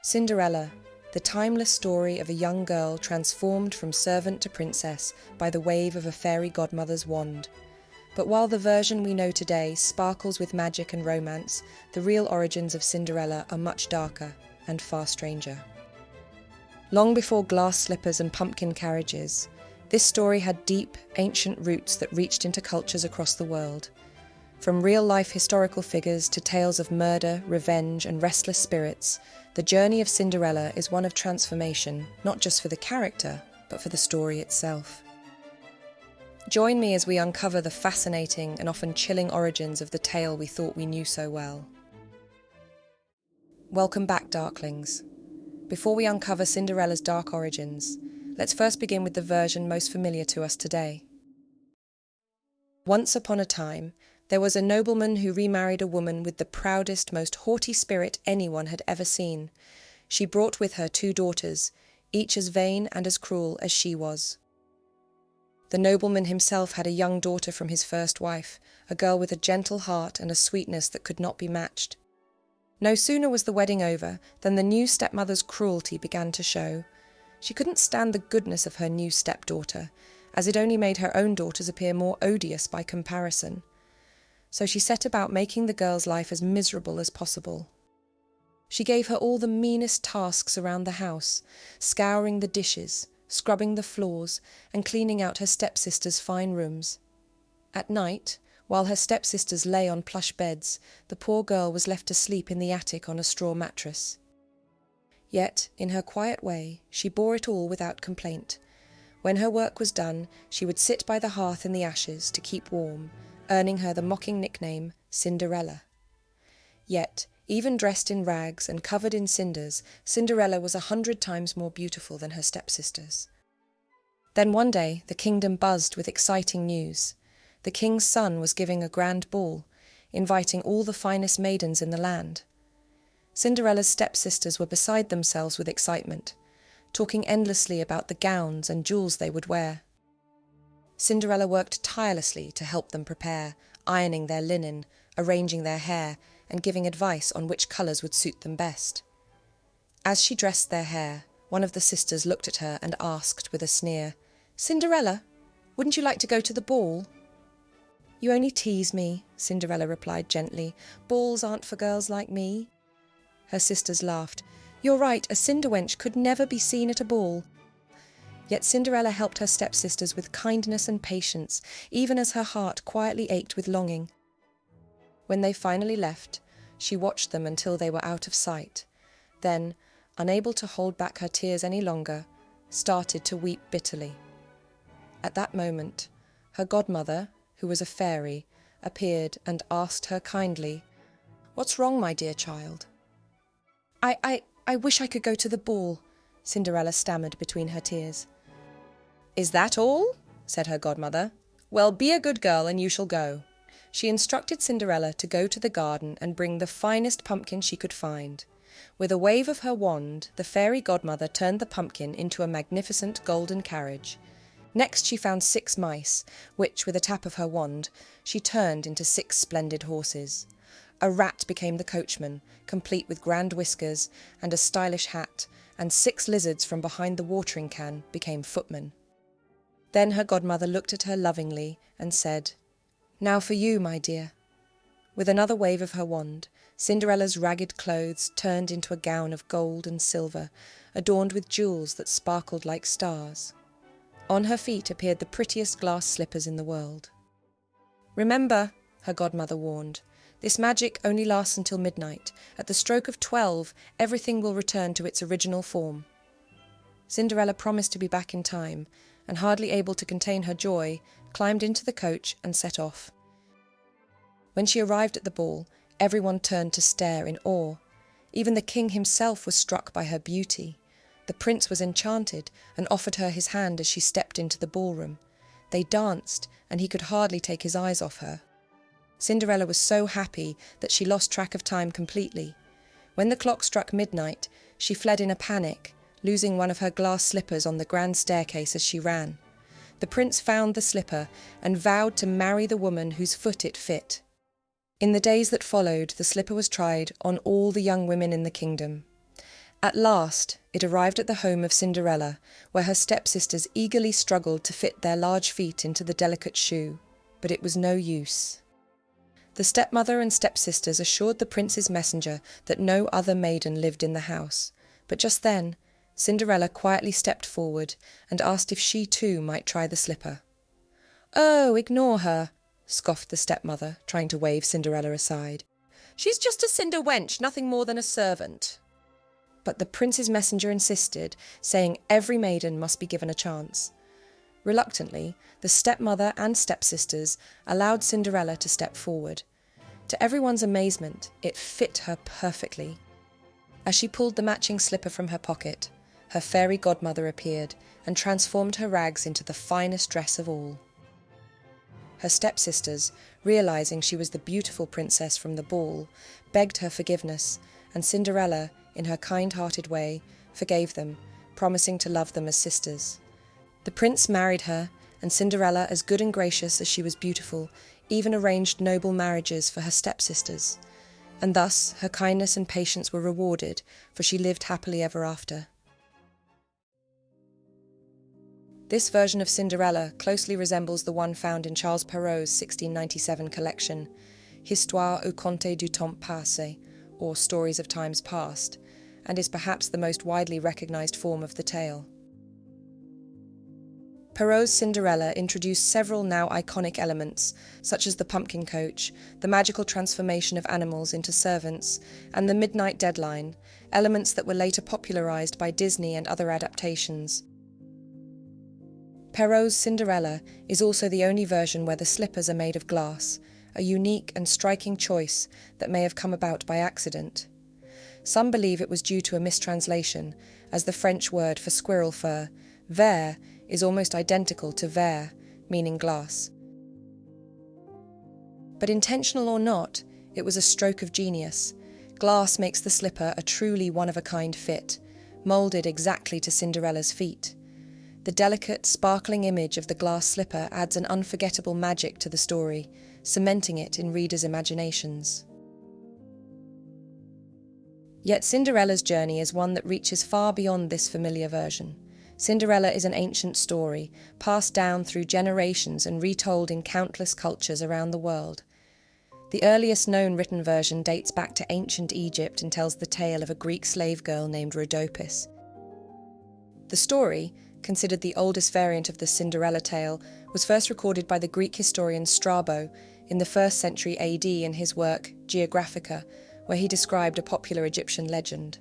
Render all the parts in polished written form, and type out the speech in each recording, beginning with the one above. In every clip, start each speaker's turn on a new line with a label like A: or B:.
A: Cinderella, the timeless story of a young girl transformed from servant to princess by the wave of a fairy godmother's wand. But while the version we know today sparkles with magic and romance, the real origins of Cinderella are much darker and far stranger. Long before glass slippers and pumpkin carriages, this story had deep, ancient roots that reached into cultures across the world. From real-life historical figures to tales of murder, revenge, and restless spirits, the journey of Cinderella is one of transformation, not just for the character, but for the story itself. Join me as we uncover the fascinating and often chilling origins of the tale we thought we knew so well. Welcome back, Darklings. Before we uncover Cinderella's dark origins, let's first begin with the version most familiar to us today. Once upon a time, there was a nobleman who remarried a woman with the proudest, most haughty spirit anyone had ever seen. She brought with her 2 daughters, each as vain and as cruel as she was. The nobleman himself had a young daughter from his first wife, a girl with a gentle heart and a sweetness that could not be matched. No sooner was the wedding over than the new stepmother's cruelty began to show. She couldn't stand the goodness of her new stepdaughter, as it only made her own daughters appear more odious by comparison. So she set about making the girl's life as miserable as possible. She gave her all the meanest tasks around the house, scouring the dishes, scrubbing the floors, and cleaning out her stepsister's fine rooms. At night, while her stepsisters lay on plush beds, the poor girl was left to sleep in the attic on a straw mattress. Yet, in her quiet way, she bore it all without complaint. When her work was done, she would sit by the hearth in the ashes to keep warm, earning her the mocking nickname Cinderella. Yet, even dressed in rags and covered in cinders, Cinderella was 100 times more beautiful than her stepsisters. Then one day, the kingdom buzzed with exciting news. The king's son was giving a grand ball, inviting all the finest maidens in the land. Cinderella's stepsisters were beside themselves with excitement, talking endlessly about the gowns and jewels they would wear. Cinderella worked tirelessly to help them prepare, ironing their linen, arranging their hair, and giving advice on which colours would suit them best. As she dressed their hair, one of the sisters looked at her and asked with a sneer, "Cinderella, wouldn't you like to go to the ball?" "You only tease me," Cinderella replied gently. "Balls aren't for girls like me." Her sisters laughed. "You're right, a cinder wench could never be seen at a ball." Yet Cinderella helped her stepsisters with kindness and patience, even as her heart quietly ached with longing. When they finally left, she watched them until they were out of sight, then, unable to hold back her tears any longer, started to weep bitterly. At that moment, her godmother, who was a fairy, appeared and asked her kindly, "What's wrong, my dear child?" I wish I could go to the ball," Cinderella stammered between her tears. "Is that all?" said her godmother. "Well, be a good girl and you shall go." She instructed Cinderella to go to the garden and bring the finest pumpkin she could find. With a wave of her wand, the fairy godmother turned the pumpkin into a magnificent golden carriage. Next she found 6 mice, which, with a tap of her wand, she turned into 6 splendid horses. A rat became the coachman, complete with grand whiskers and a stylish hat, and 6 lizards from behind the watering can became footmen. Then her godmother looked at her lovingly and said, "Now for you, my dear." With another wave of her wand, Cinderella's ragged clothes turned into a gown of gold and silver, adorned with jewels that sparkled like stars. On her feet appeared the prettiest glass slippers in the world. "Remember," her godmother warned, "this magic only lasts until midnight. At the stroke of 12, everything will return to its original form." Cinderella promised to be back in time, and hardly able to contain her joy, climbed into the coach and set off. When she arrived at the ball, everyone turned to stare in awe. Even the king himself was struck by her beauty. The prince was enchanted and offered her his hand as she stepped into the ballroom. They danced, and he could hardly take his eyes off her. Cinderella was so happy that she lost track of time completely. When the clock struck midnight, she fled in a panic, losing one of her glass slippers on the grand staircase as she ran. The prince found the slipper and vowed to marry the woman whose foot it fit. In the days that followed, the slipper was tried on all the young women in the kingdom. At last, it arrived at the home of Cinderella, where her stepsisters eagerly struggled to fit their large feet into the delicate shoe, but it was no use. The stepmother and stepsisters assured the prince's messenger that no other maiden lived in the house, but just then, Cinderella quietly stepped forward and asked if she too might try the slipper. "Oh, ignore her," scoffed the stepmother, trying to wave Cinderella aside. "She's just a cinder wench, nothing more than a servant." But the prince's messenger insisted, saying every maiden must be given a chance. Reluctantly, the stepmother and stepsisters allowed Cinderella to step forward. To everyone's amazement, it fit her perfectly. As she pulled the matching slipper from her pocket, her fairy godmother appeared and transformed her rags into the finest dress of all. Her stepsisters, realizing she was the beautiful princess from the ball, begged her forgiveness, and Cinderella, in her kind-hearted way, forgave them, promising to love them as sisters. The prince married her, and Cinderella, as good and gracious as she was beautiful, even arranged noble marriages for her stepsisters, and thus her kindness and patience were rewarded, for she lived happily ever after. This version of Cinderella closely resembles the one found in Charles Perrault's 1697 collection, Histoire ou contes du temps passé, or Stories of Times Past, and is perhaps the most widely recognised form of the tale. Perrault's Cinderella introduced several now iconic elements, such as the pumpkin coach, the magical transformation of animals into servants, and the midnight deadline, elements that were later popularised by Disney and other adaptations. Perrault's Cinderella is also the only version where the slippers are made of glass, a unique and striking choice that may have come about by accident. Some believe it was due to a mistranslation, as the French word for squirrel fur, verre, is almost identical to verre, meaning glass. But intentional or not, it was a stroke of genius. Glass makes the slipper a truly one-of-a-kind fit, moulded exactly to Cinderella's feet. The delicate, sparkling image of the glass slipper adds an unforgettable magic to the story, cementing it in readers' imaginations. Yet Cinderella's journey is one that reaches far beyond this familiar version. Cinderella is an ancient story, passed down through generations and retold in countless cultures around the world. The earliest known written version dates back to ancient Egypt and tells the tale of a Greek slave girl named Rhodopis. The story, considered the oldest variant of the Cinderella tale, was first recorded by the Greek historian Strabo in the 1st century AD in his work Geographica, where he described a popular Egyptian legend.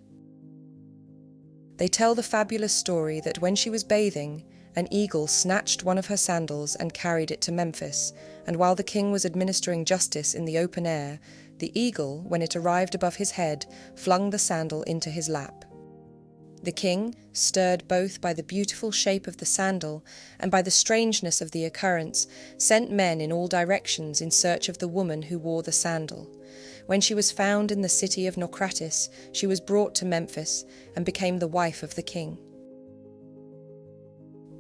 A: They tell the fabulous story that when she was bathing, an eagle snatched one of her sandals and carried it to Memphis, and while the king was administering justice in the open air, the eagle, when it arrived above his head, flung the sandal into his lap. The king, stirred both by the beautiful shape of the sandal and by the strangeness of the occurrence, sent men in all directions in search of the woman who wore the sandal. When she was found in the city of Naucratis, she was brought to Memphis and became the wife of the king.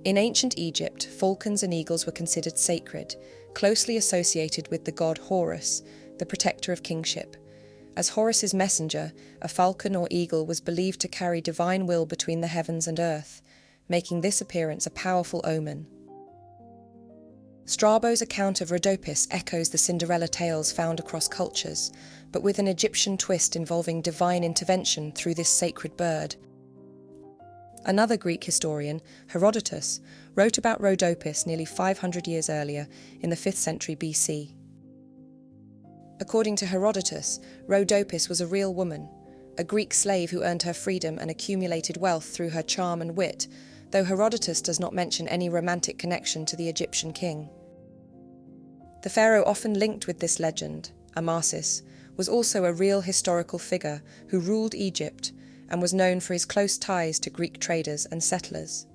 A: In ancient Egypt, falcons and eagles were considered sacred, closely associated with the god Horus, the protector of kingship. As Horus's messenger, a falcon or eagle was believed to carry divine will between the heavens and earth, making this appearance a powerful omen. Strabo's account of Rhodopis echoes the Cinderella tales found across cultures, but with an Egyptian twist involving divine intervention through this sacred bird. Another Greek historian, Herodotus, wrote about Rhodopis nearly 500 years earlier, in the 5th century BC. According to Herodotus, Rhodopis was a real woman, a Greek slave who earned her freedom and accumulated wealth through her charm and wit, though Herodotus does not mention any romantic connection to the Egyptian king. The pharaoh often linked with this legend, Amasis, was also a real historical figure who ruled Egypt and was known for his close ties to Greek traders and settlers.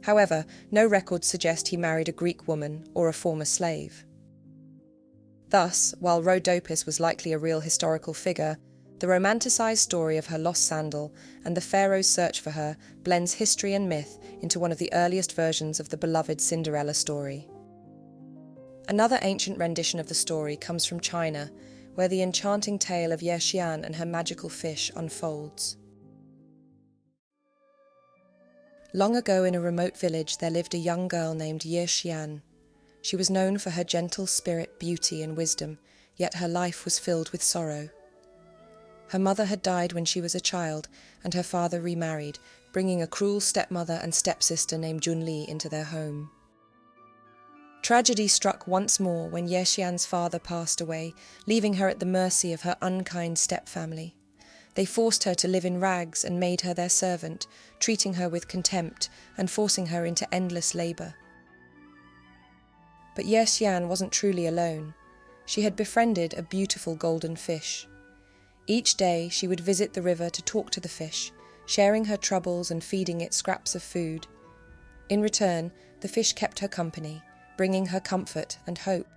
A: However, no records suggest he married a Greek woman or a former slave. Thus, while Rhodopis was likely a real historical figure, the romanticised story of her lost sandal and the pharaoh's search for her blends history and myth into one of the earliest versions of the beloved Cinderella story. Another ancient rendition of the story comes from China, where the enchanting tale of Ye Xian and her magical fish unfolds. Long ago in a remote village there lived a young girl named Ye Xian. She was known for her gentle spirit, beauty and wisdom, yet her life was filled with sorrow. Her mother had died when she was a child, and her father remarried, bringing a cruel stepmother and stepsister named Junli into their home. Tragedy struck once more when Ye Xian's father passed away, leaving her at the mercy of her unkind stepfamily. They forced her to live in rags and made her their servant, treating her with contempt and forcing her into endless labour. But Ye Xian wasn't truly alone. She had befriended a beautiful golden fish. Each day she would visit the river to talk to the fish, sharing her troubles and feeding it scraps of food. In return, the fish kept her company, bringing her comfort and hope.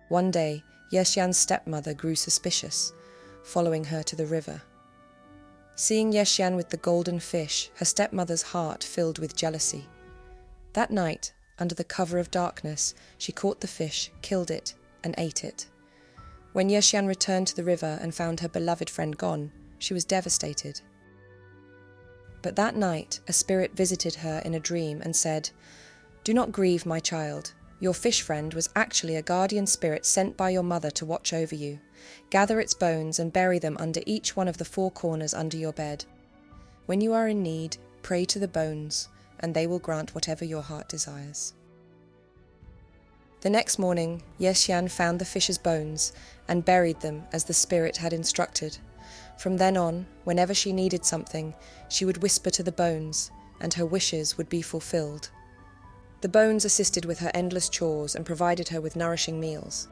A: One day, Ye Xian's stepmother grew suspicious, following her to the river. Seeing Ye Xian with the golden fish, her stepmother's heart filled with jealousy. That night, under the cover of darkness, she caught the fish, killed it, and ate it. When Ye Xian returned to the river and found her beloved friend gone, she was devastated. But that night, a spirit visited her in a dream and said, "Do not grieve, my child. Your fish friend was actually a guardian spirit sent by your mother to watch over you. Gather its bones and bury them under each one of the 4 corners under your bed. When you are in need, pray to the bones, and they will grant whatever your heart desires." The next morning, Ye Xian found the fish's bones and buried them as the spirit had instructed. From then on, whenever she needed something, she would whisper to the bones, and her wishes would be fulfilled. The bones assisted with her endless chores and provided her with nourishing meals.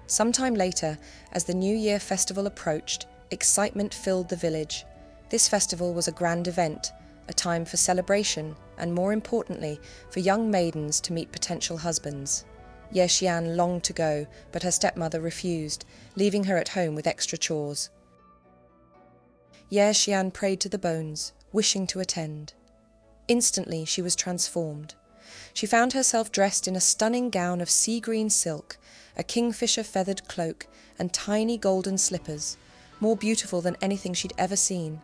A: Sometime later, as the New Year festival approached, excitement filled the village. This festival was a grand event, a time for celebration, and more importantly, for young maidens to meet potential husbands. Ye Xian longed to go, but her stepmother refused, leaving her at home with extra chores. Ye Xian prayed to the bones, wishing to attend. Instantly she was transformed. She found herself dressed in a stunning gown of sea-green silk, a kingfisher feathered cloak, and tiny golden slippers, more beautiful than anything she'd ever seen.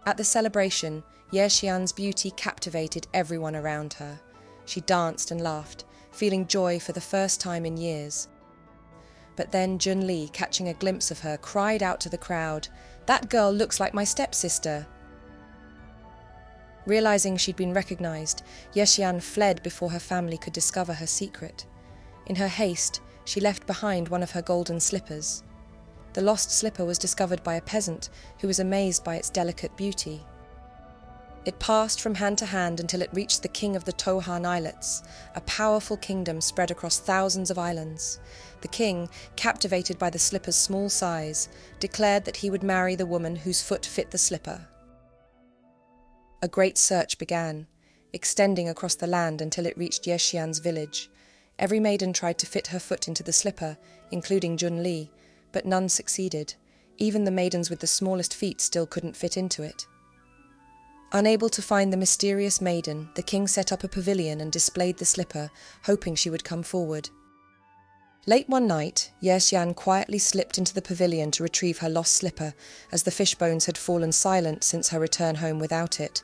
A: At the celebration, Ye Xian's beauty captivated everyone around her. She danced and laughed, feeling joy for the first time in years. But then Junli, catching a glimpse of her, cried out to the crowd, "That girl looks like my stepsister." Realizing she'd been recognized, Ye Xian fled before her family could discover her secret. In her haste, she left behind one of her golden slippers. The lost slipper was discovered by a peasant who was amazed by its delicate beauty. It passed from hand to hand until it reached the king of the Tohan Islets, a powerful kingdom spread across thousands of islands. The king, captivated by the slipper's small size, declared that he would marry the woman whose foot fit the slipper. A great search began, extending across the land until it reached Ye Xian's village. Every maiden tried to fit her foot into the slipper, including Junli, but none succeeded. Even the maidens with the smallest feet still couldn't fit into it. Unable to find the mysterious maiden, the king set up a pavilion and displayed the slipper, hoping she would come forward. Late one night, Ye Xian quietly slipped into the pavilion to retrieve her lost slipper, as the fish bones had fallen silent since her return home without it.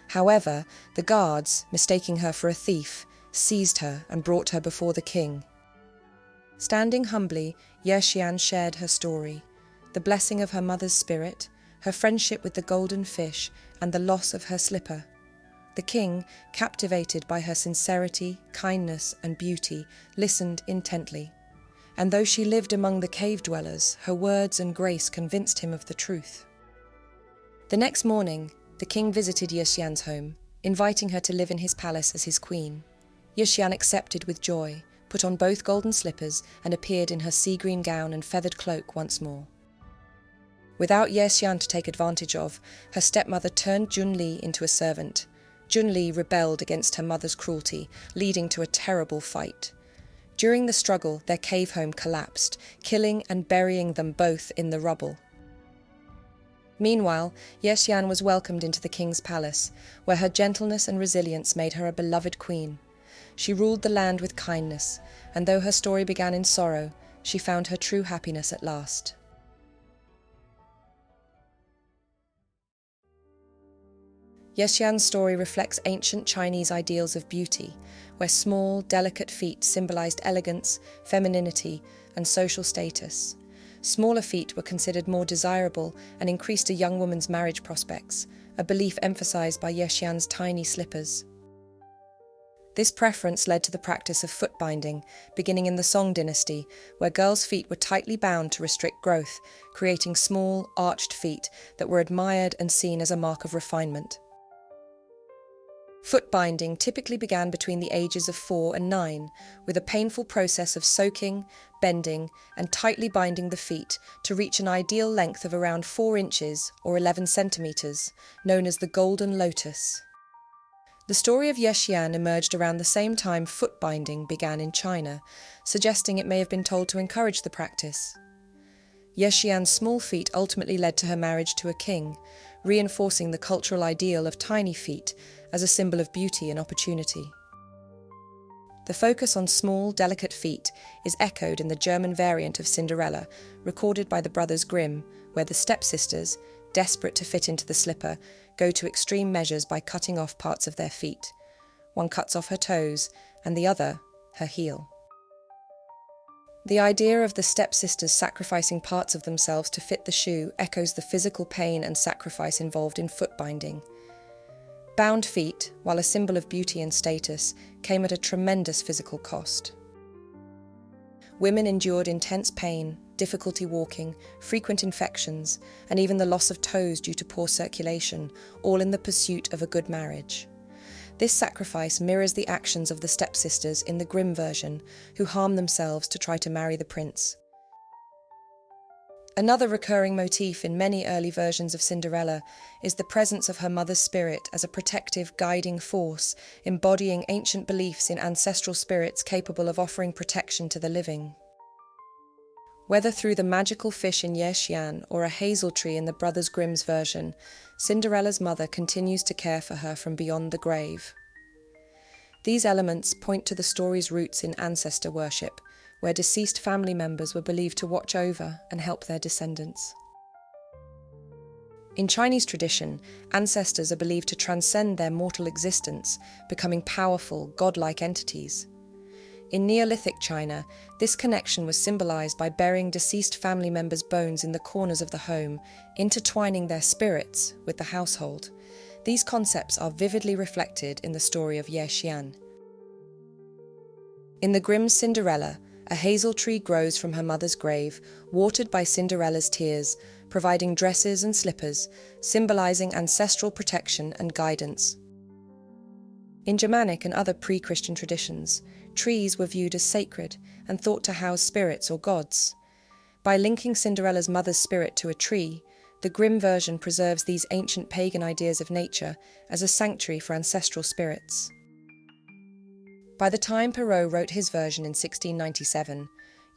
A: However, the guards, mistaking her for a thief, seized her and brought her before the king. Standing humbly, Ye Xian shared her story, the blessing of her mother's spirit, her friendship with the golden fish, and the loss of her slipper. The king, captivated by her sincerity, kindness, and beauty, listened intently. And though she lived among the cave dwellers, her words and grace convinced him of the truth. The next morning, the king visited Ye Xian's home, inviting her to live in his palace as his queen. Ye Xian accepted with joy, put on both golden slippers, and appeared in her sea-green gown and feathered cloak once more. Without Ye Xian to take advantage of, her stepmother turned Junli into a servant. Junli rebelled against her mother's cruelty, leading to a terrible fight. During the struggle, their cave home collapsed, killing and burying them both in the rubble. Meanwhile, Ye Xian was welcomed into the king's palace, where her gentleness and resilience made her a beloved queen. She ruled the land with kindness, and though her story began in sorrow, she found her true happiness at last. Ye Xian's story reflects ancient Chinese ideals of beauty, where small, delicate feet symbolized elegance, femininity, and social status. Smaller feet were considered more desirable and increased a young woman's marriage prospects, a belief emphasized by Ye Xian's tiny slippers. This preference led to the practice of foot binding, beginning in the Song dynasty, where girls' feet were tightly bound to restrict growth, creating small, arched feet that were admired and seen as a mark of refinement. Foot binding typically began between the ages of 4 and 9, with a painful process of soaking, bending, and tightly binding the feet to reach an ideal length of around 4 inches or 11 centimeters, known as the Golden Lotus. The story of Ye Xian emerged around the same time foot binding began in China, suggesting it may have been told to encourage the practice. Ye Xian's small feet ultimately led to her marriage to a king, reinforcing the cultural ideal of tiny feet as a symbol of beauty and opportunity. The focus on small, delicate feet is echoed in the German variant of Cinderella, recorded by the brothers Grimm, where the stepsisters, desperate to fit into the slipper, go to extreme measures by cutting off parts of their feet. One cuts off her toes, and the other, her heel. The idea of the stepsisters sacrificing parts of themselves to fit the shoe echoes the physical pain and sacrifice involved in foot binding. Bound feet, while a symbol of beauty and status, came at a tremendous physical cost. Women endured intense pain, difficulty walking, frequent infections, and even the loss of toes due to poor circulation, all in the pursuit of a good marriage. This sacrifice mirrors the actions of the stepsisters in the Grimm version, who harm themselves to try to marry the prince. Another recurring motif in many early versions of Cinderella is the presence of her mother's spirit as a protective, guiding force, embodying ancient beliefs in ancestral spirits capable of offering protection to the living. Whether through the magical fish in Ye Xian or a hazel tree in the Brothers Grimm's version, Cinderella's mother continues to care for her from beyond the grave. These elements point to the story's roots in ancestor worship, where deceased family members were believed to watch over and help their descendants. In Chinese tradition, ancestors are believed to transcend their mortal existence, becoming powerful, godlike entities. In Neolithic China, this connection was symbolized by burying deceased family members' bones in the corners of the home, intertwining their spirits with the household. These concepts are vividly reflected in the story of Ye Xian. In the Grimm's Cinderella, a hazel tree grows from her mother's grave, watered by Cinderella's tears, providing dresses and slippers, symbolizing ancestral protection and guidance. In Germanic and other pre-Christian traditions, trees were viewed as sacred and thought to house spirits or gods. By linking Cinderella's mother's spirit to a tree, the Grimm version preserves these ancient pagan ideas of nature as a sanctuary for ancestral spirits. By the time Perrault wrote his version in 1697,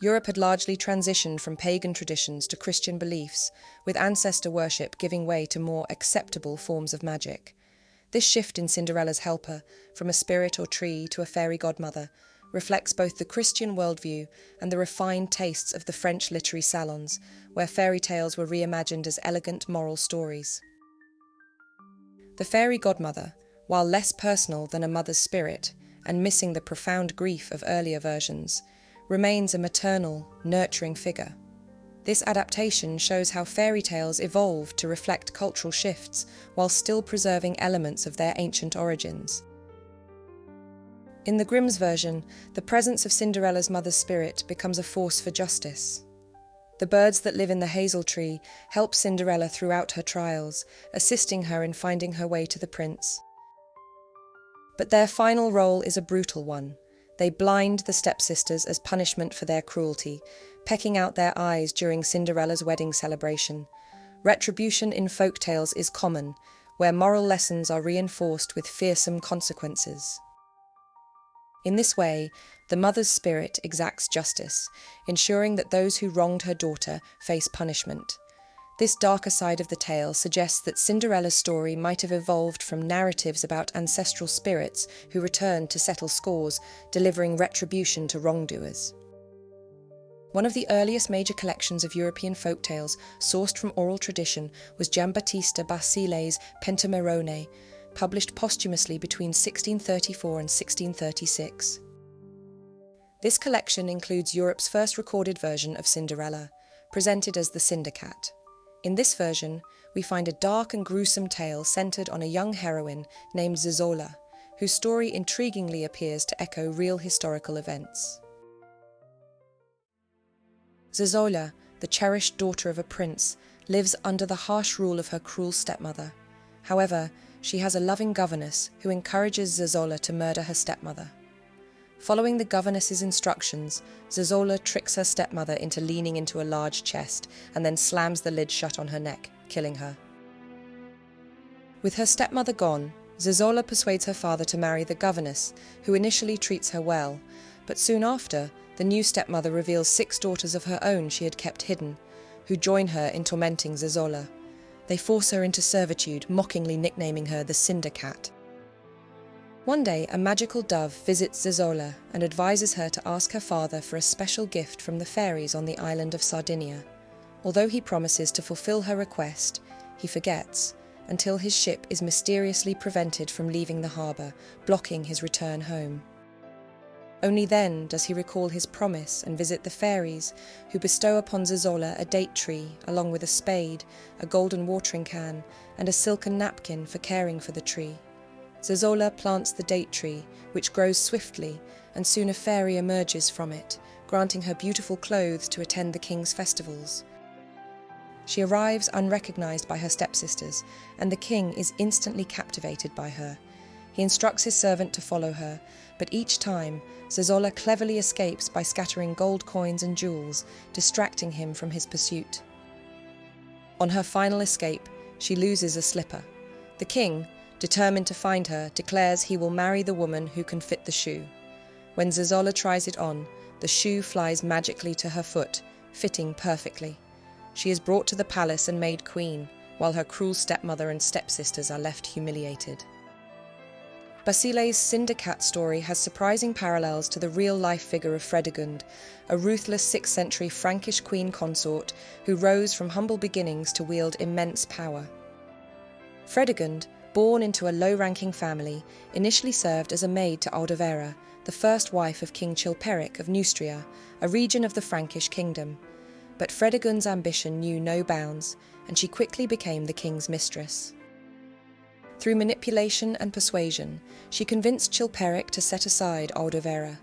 A: Europe had largely transitioned from pagan traditions to Christian beliefs, with ancestor worship giving way to more acceptable forms of magic. This shift in Cinderella's helper, from a spirit or tree to a fairy godmother, reflects both the Christian worldview and the refined tastes of the French literary salons, where fairy tales were reimagined as elegant moral stories. The fairy godmother, while less personal than a mother's spirit, and missing the profound grief of earlier versions, remains a maternal, nurturing figure. This adaptation shows how fairy tales evolved to reflect cultural shifts while still preserving elements of their ancient origins. In the Grimm's version, the presence of Cinderella's mother's spirit becomes a force for justice. The birds that live in the hazel tree help Cinderella throughout her trials, assisting her in finding her way to the prince. But their final role is a brutal one. They blind the stepsisters as punishment for their cruelty, pecking out their eyes during Cinderella's wedding celebration. Retribution in folk tales is common, where moral lessons are reinforced with fearsome consequences. In this way, the mother's spirit exacts justice, ensuring that those who wronged her daughter face punishment. This darker side of the tale suggests that Cinderella's story might have evolved from narratives about ancestral spirits who returned to settle scores, delivering retribution to wrongdoers. One of the earliest major collections of European folktales sourced from oral tradition was Giambattista Basile's Pentamerone, published posthumously between 1634 and 1636. This collection includes Europe's first recorded version of Cinderella, presented as the Cinder-Cat. In this version, we find a dark and gruesome tale centered on a young heroine named Zezola, whose story intriguingly appears to echo real historical events. Zezola, the cherished daughter of a prince, lives under the harsh rule of her cruel stepmother. However, she has a loving governess who encourages Zezola to murder her stepmother. Following the governess's instructions, Zezola tricks her stepmother into leaning into a large chest and then slams the lid shut on her neck, killing her. With her stepmother gone, Zezola persuades her father to marry the governess, who initially treats her well, but soon after, the new stepmother reveals 6 daughters of her own she had kept hidden, who join her in tormenting Zezola. They force her into servitude, mockingly nicknaming her the Cinder-Cat. One day, a magical dove visits Zezola and advises her to ask her father for a special gift from the fairies on the island of Sardinia. Although he promises to fulfill her request, he forgets, until his ship is mysteriously prevented from leaving the harbour, blocking his return home. Only then does he recall his promise and visit the fairies, who bestow upon Zezola a date tree, along with a spade, a golden watering can, and a silken napkin for caring for the tree. Zezola plants the date tree, which grows swiftly, and soon a fairy emerges from it, granting her beautiful clothes to attend the king's festivals. She arrives unrecognised by her stepsisters, and the king is instantly captivated by her. He instructs his servant to follow her, but each time, Zezola cleverly escapes by scattering gold coins and jewels, distracting him from his pursuit. On her final escape, she loses a slipper. The king, determined to find her, declares he will marry the woman who can fit the shoe. When Zezola tries it on, the shoe flies magically to her foot, fitting perfectly. She is brought to the palace and made queen, while her cruel stepmother and stepsisters are left humiliated. Basile's Cinder-Cat story has surprising parallels to the real-life figure of Fredegund, a ruthless 6th century Frankish queen consort who rose from humble beginnings to wield immense power. Fredegund, born into a low-ranking family, initially served as a maid to Aldovera, the first wife of King Chilperic of Neustria, a region of the Frankish kingdom. But Fredegund's ambition knew no bounds, and she quickly became the king's mistress. Through manipulation and persuasion, she convinced Chilperic to set aside Aldovera.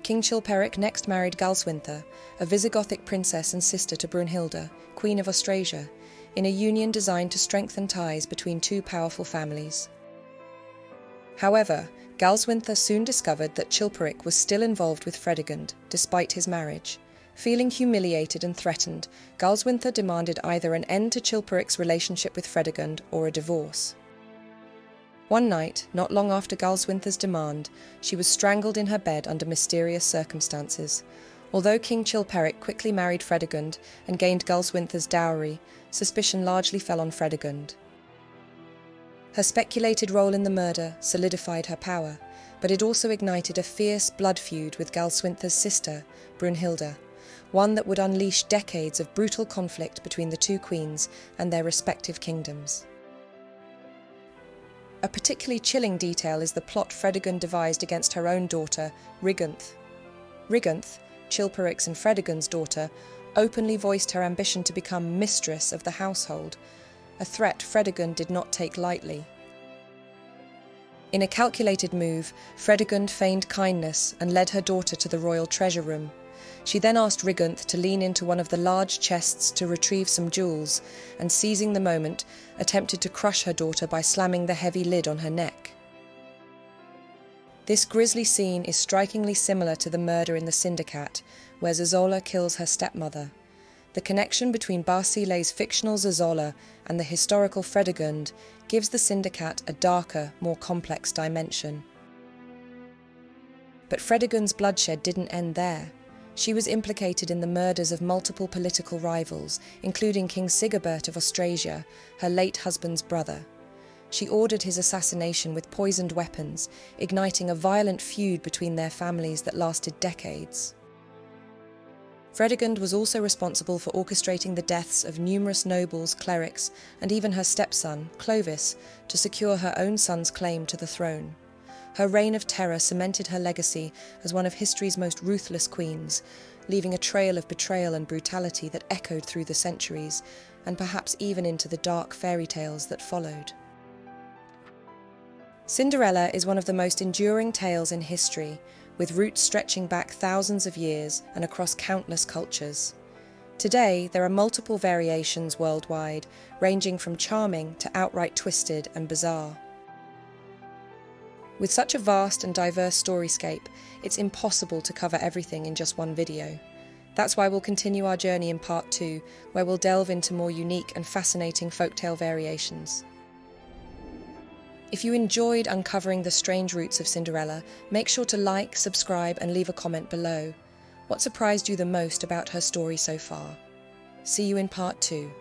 A: King Chilperic next married Galswintha, a Visigothic princess and sister to Brunhilde, Queen of Austrasia, in a union designed to strengthen ties between 2 powerful families. However, Galswintha soon discovered that Chilperic was still involved with Fredegund, despite his marriage. Feeling humiliated and threatened, Galswintha demanded either an end to Chilperic's relationship with Fredegund or a divorce. One night, not long after Galswintha's demand, she was strangled in her bed under mysterious circumstances. Although King Chilperic quickly married Fredegund and gained Galswintha's dowry, suspicion largely fell on Fredegund. Her speculated role in the murder solidified her power, but it also ignited a fierce blood feud with Galswintha's sister, Brunhilde, one that would unleash decades of brutal conflict between the 2 queens and their respective kingdoms. A particularly chilling detail is the plot Fredegund devised against her own daughter, Rigunth. Rigunth, Chilperic's and Fredegund's daughter, openly voiced her ambition to become mistress of the household, a threat Fredegund did not take lightly. In a calculated move, Fredegund feigned kindness and led her daughter to the royal treasure room. She then asked Rigunth to lean into one of the large chests to retrieve some jewels, and seizing the moment, attempted to crush her daughter by slamming the heavy lid on her neck. This grisly scene is strikingly similar to the murder in the Cinder-Cat, where Zezola kills her stepmother. The connection between Basile's fictional Zezola and the historical Fredegund gives the Cinder-Cat a darker, more complex dimension. But Fredegund's bloodshed didn't end there. She was implicated in the murders of multiple political rivals, including King Sigebert of Austrasia, her late husband's brother. She ordered his assassination with poisoned weapons, igniting a violent feud between their families that lasted decades. Fredegund was also responsible for orchestrating the deaths of numerous nobles, clerics, and even her stepson, Clovis, to secure her own son's claim to the throne. Her reign of terror cemented her legacy as one of history's most ruthless queens, leaving a trail of betrayal and brutality that echoed through the centuries, and perhaps even into the dark fairy tales that followed. Cinderella is one of the most enduring tales in history, with roots stretching back thousands of years and across countless cultures. Today, there are multiple variations worldwide, ranging from charming to outright twisted and bizarre. With such a vast and diverse storyscape, it's impossible to cover everything in just one video. That's why we'll continue our journey in part 2, where we'll delve into more unique and fascinating folktale variations. If you enjoyed uncovering the strange roots of Cinderella, make sure to like, subscribe, and leave a comment below. What surprised you the most about her story so far? See you in part 2.